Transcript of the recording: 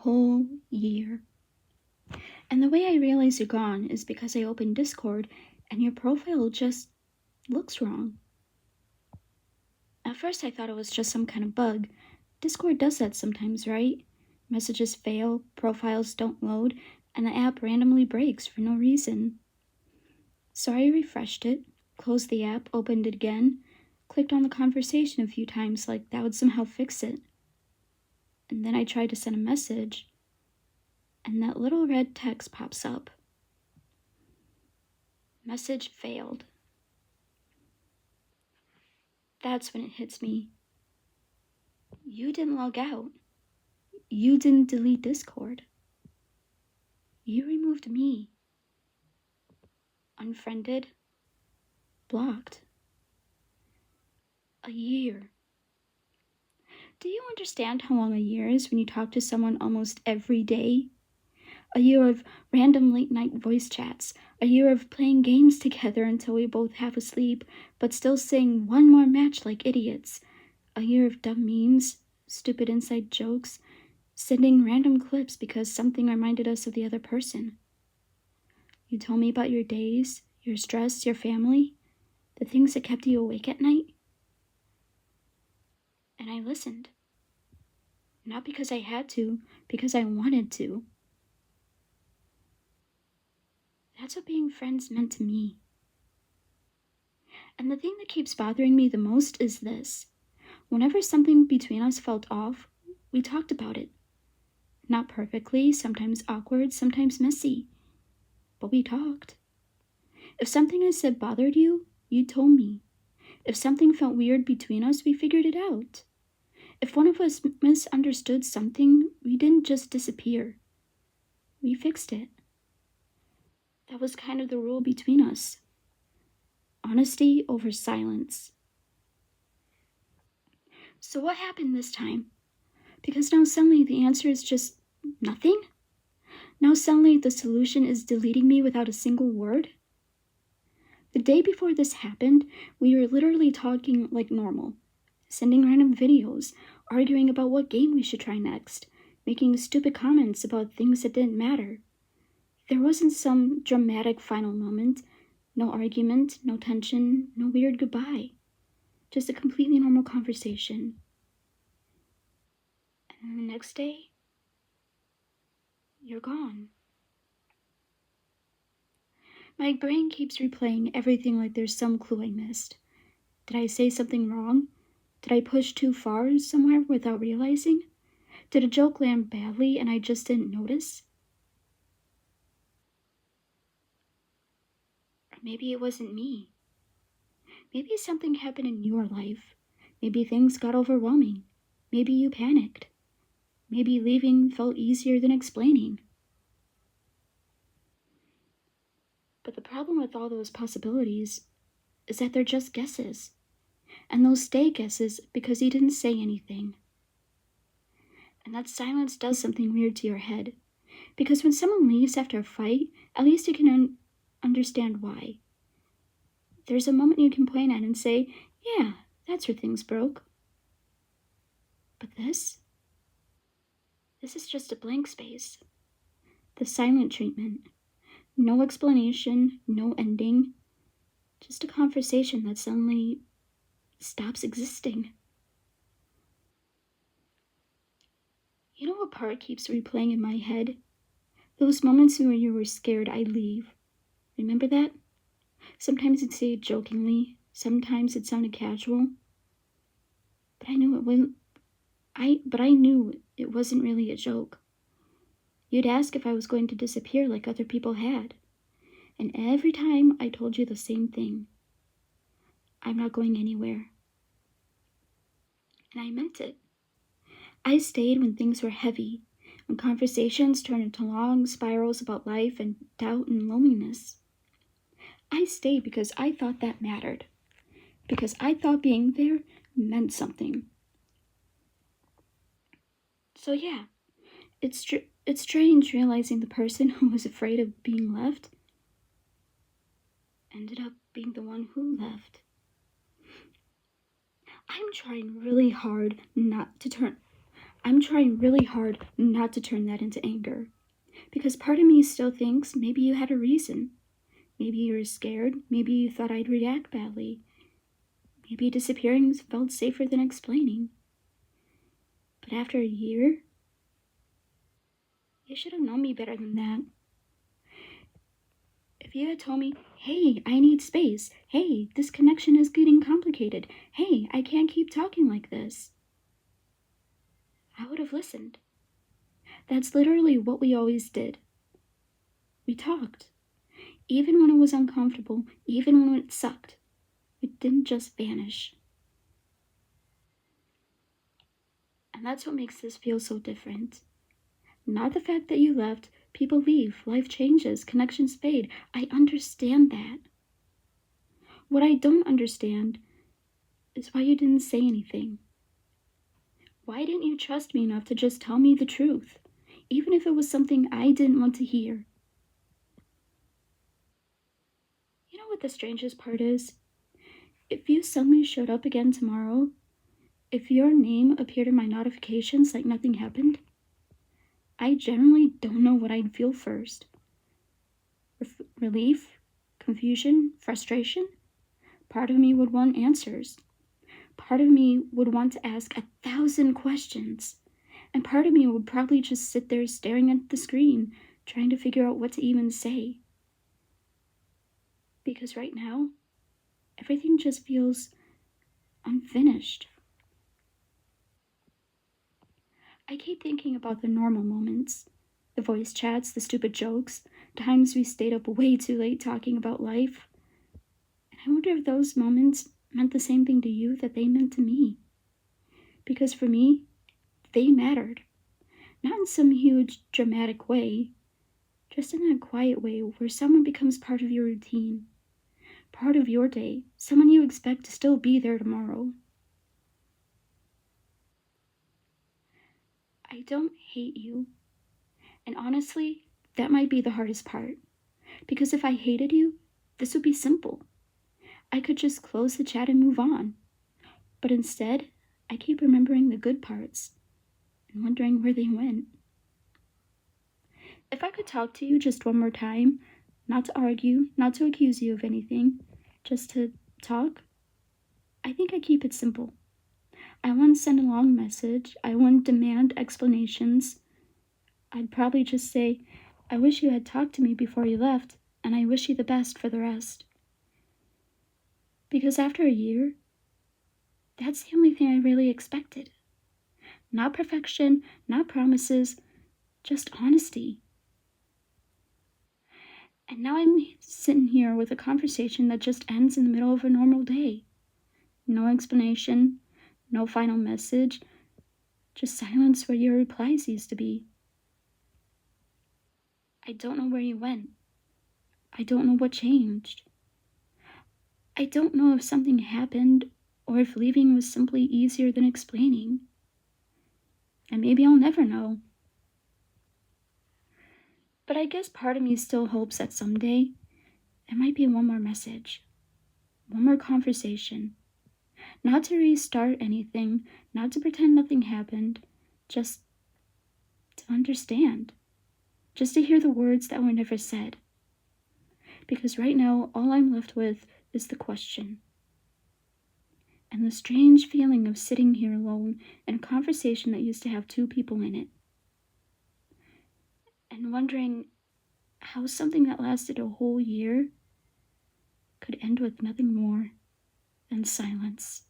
whole year. And the way I realize you're gone is because I opened Discord and your profile just looks wrong. At first I thought it was just some kind of bug. Discord does that sometimes, right? Messages fail, profiles don't load, and the app randomly breaks for no reason. So I refreshed it, closed the app, opened it again, clicked on the conversation a few times like that would somehow fix it. And then I tried to send a message, and that little red text pops up. Message failed. That's when it hits me. You didn't log out. You didn't delete Discord. You removed me. Unfriended. Blocked. A year. Do you understand how long a year is when you talk to someone almost every day? A year of random late-night voice chats. A year of playing games together until we both half asleep, but still saying one more match like idiots. A year of dumb memes, stupid inside jokes, sending random clips because something reminded us of the other person. You told me about your days, your stress, your family, the things that kept you awake at night. And I listened. Not because I had to, because I wanted to. That's what being friends meant to me. And the thing that keeps bothering me the most is this. Whenever something between us felt off, we talked about it. Not perfectly, sometimes awkward, sometimes messy. But we talked. If something I said bothered you, you told me. If something felt weird between us, we figured it out. If one of us misunderstood something, we didn't just disappear. We fixed it. That was kind of the rule between us. Honesty over silence. So what happened this time? Because now suddenly the answer is just nothing? Now suddenly the solution is deleting me without a single word? The day before this happened, we were literally talking like normal, sending random videos, arguing about what game we should try next, making stupid comments about things that didn't matter. There wasn't some dramatic final moment, no argument, no tension, no weird goodbye. Just a completely normal conversation. And the next day, you're gone. My brain keeps replaying everything like there's some clue I missed. Did I say something wrong? Did I push too far somewhere without realizing? Did a joke land badly and I just didn't notice? Or maybe it wasn't me. Maybe something happened in your life. Maybe things got overwhelming. Maybe you panicked. Maybe leaving felt easier than explaining. But the problem with all those possibilities is that they're just guesses. And those stay guesses because you didn't say anything. And that silence does something weird to your head. Because when someone leaves after a fight, at least you can understand why. There's a moment you can point at and say, yeah, that's where things broke. But this is just a blank space. The silent treatment. No explanation, no ending. Just a conversation that suddenly stops existing. You know what part keeps replaying in my head? Those moments when you were scared I'd leave. Remember that? Sometimes you'd say it jokingly, sometimes it sounded casual. But I knew it wasn't really a joke. You'd ask if I was going to disappear like other people had. And every time I told you the same thing. I'm not going anywhere. And I meant it. I stayed when things were heavy, when conversations turned into long spirals about life and doubt and loneliness. I stayed because I thought that mattered. Because I thought being there meant something. So yeah, it's strange realizing the person who was afraid of being left ended up being the one who left. I'm trying really hard not to turn I'm trying really hard not to turn that into anger, because part of me still thinks maybe you had a reason. Maybe you were scared, maybe you thought I'd react badly. Maybe disappearing felt safer than explaining. But after a year, you should have known me better than that. If you had told me, hey, I need space. Hey, this connection is getting complicated. Hey, I can't keep talking like this, I would have listened. That's literally what we always did. We talked. Even when it was uncomfortable, even when it sucked. We didn't just vanish. And that's what makes this feel so different. Not the fact that you left, people leave, life changes, connections fade. I understand that. What I don't understand is why you didn't say anything. Why didn't you trust me enough to just tell me the truth, even if it was something I didn't want to hear? You know what the strangest part is? If you suddenly showed up again tomorrow, if your name appeared in my notifications like nothing happened, I generally don't know what I'd feel first. Relief? Confusion? Frustration? Part of me would want answers. Part of me would want to ask 1,000 questions. And part of me would probably just sit there staring at the screen, trying to figure out what to even say. Because right now, everything just feels unfinished. I keep thinking about the normal moments, the voice chats, the stupid jokes, times we stayed up way too late talking about life. And I wonder if those moments meant the same thing to you that they meant to me. Because for me, they mattered. Not in some huge, dramatic way, just in that quiet way where someone becomes part of your routine, part of your day, someone you expect to still be there tomorrow. I don't hate you. And honestly, that might be the hardest part. Because if I hated you, this would be simple. I could just close the chat and move on. But instead, I keep remembering the good parts and wondering where they went. If I could talk to you just one more time, not to argue, not to accuse you of anything, just to talk, I think I'd keep it simple. I wouldn't send a long message. I wouldn't demand explanations. I'd probably just say, I wish you had talked to me before you left, and I wish you the best for the rest. Because after a year, that's the only thing I really expected. Not perfection, not promises, just honesty. And now I'm sitting here with a conversation that just ends in the middle of a normal day. No explanation, no final message, just silence where your replies used to be. I don't know where you went. I don't know what changed. I don't know if something happened or if leaving was simply easier than explaining. And maybe I'll never know. But I guess part of me still hopes that someday there might be one more message, one more conversation. Not to restart anything, not to pretend nothing happened, just to understand. Just to hear the words that were never said. Because right now, all I'm left with is the question. And the strange feeling of sitting here alone in a conversation that used to have two people in it. And wondering how something that lasted a whole year could end with nothing more than silence.